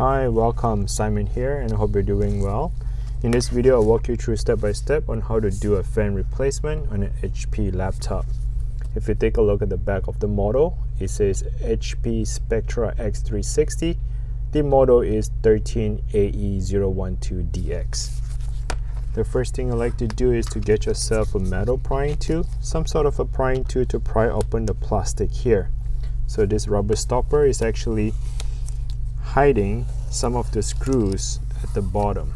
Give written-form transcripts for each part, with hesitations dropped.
Hi, welcome. Simon here, and I hope you're doing well. In this video, I'll walk you through step by step on how to do a fan replacement on an HP laptop. If you take a look at the back of the model, it says HP Spectra x360. The model is 13AE012DX. The first thing I like to do is to get yourself a metal prying tool, some sort of a prying tool to pry open the plastic here. So this rubber stopper is actually hiding some of the screws at the bottom.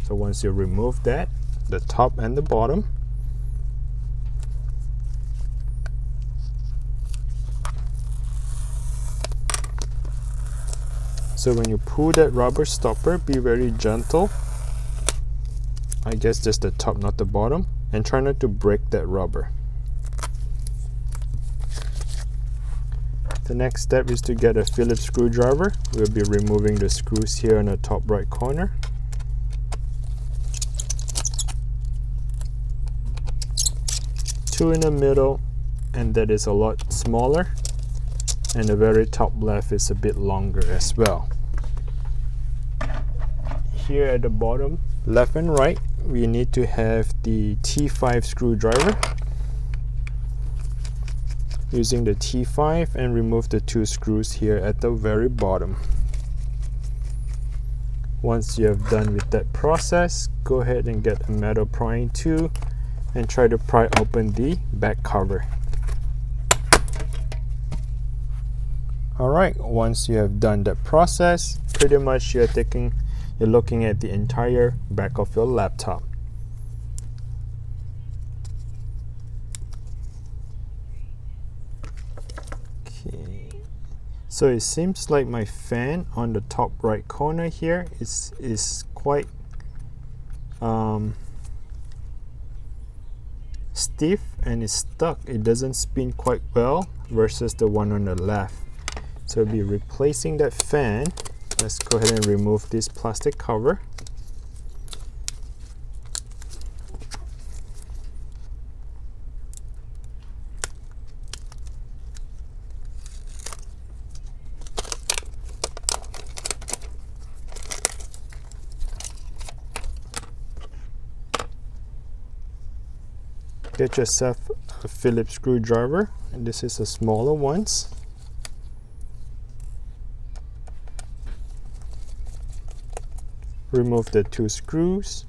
So once you remove that, the top and the bottom, so when you pull that rubber stopper, be very gentle. I guess just the top, not the bottom, and try not to break that rubber. The next step is to get a Phillips screwdriver. We'll be removing the screws here in the top right corner. Two in the middle, and that is a lot smaller. And the very top left is a bit longer as well. Here at the bottom, left and right, we need to have the T5 screwdriver. Using the T5 and remove the two screws here at the very bottom. Once you have done with that process, go ahead and get a metal prying tool and try to pry open the back cover. Alright, once you have done that process, pretty much you're looking at the entire back of your laptop. So it seems like my fan on the top right corner here is quite stiff and it's stuck. It doesn't spin quite well versus the one on the left. So I'll be replacing that fan. Let's go ahead and remove this plastic cover. Get yourself a Phillips screwdriver, and this is a smaller ones. Remove the two screws.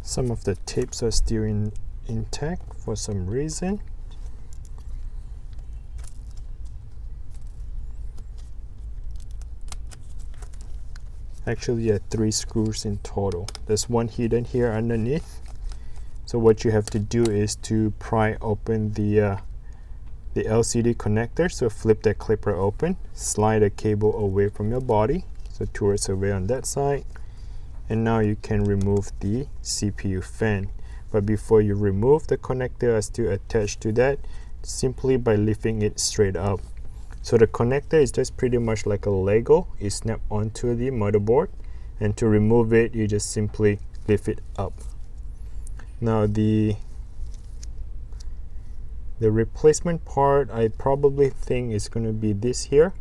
Some of the tapes are still intact for some reason. Actually, 3 screws in total. There's one hidden here underneath. So what you have to do is to pry open the LCD connector. So flip that clipper open, slide the cable away from your body, so towards away on that side, and now you can remove the CPU fan. But before you remove, the connector is still attached to that simply by lifting it straight up. So the connector is just pretty much like a Lego. It snaps onto the motherboard, and to remove it, you just simply lift it up. Now the replacement part, I probably think is going to be this here,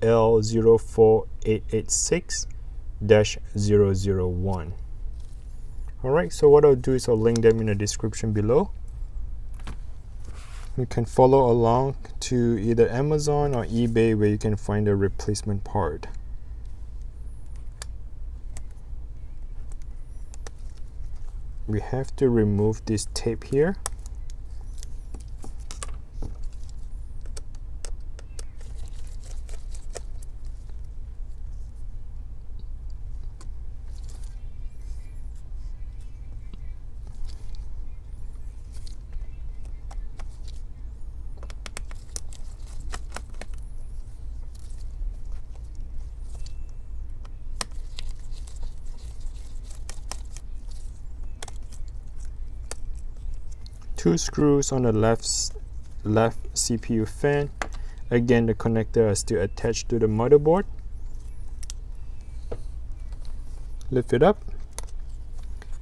L04885-001. Alright, so what I'll do is I'll link them in the description below. You can follow along to either Amazon or eBay where you can find a replacement part. We have to remove this tape here. Two screws on the left CPU fan. Again, the connector is still attached to the motherboard. lift it up,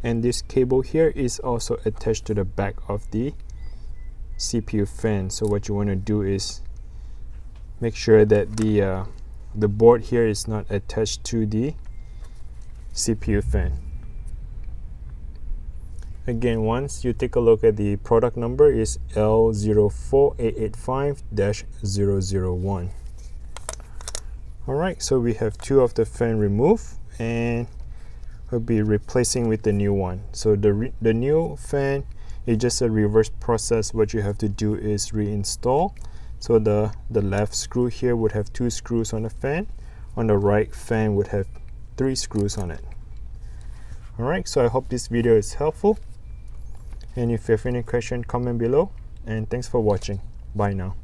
and this cable here is also attached to the back of the CPU fan. So what you want to do is make sure that the board here is not attached to the CPU fan. Again, once you take a look at the product number, is L04885-001. Alright, so we have two of the fan removed, and we'll be replacing with the new one. So the new fan is just a reverse process. What you have to do is reinstall. So the left screw here would have 2 screws on the fan. On the right fan would have 3 screws on it. Alright, so I hope this video is helpful. And if you have any question, comment below. And thanks for watching. Bye now.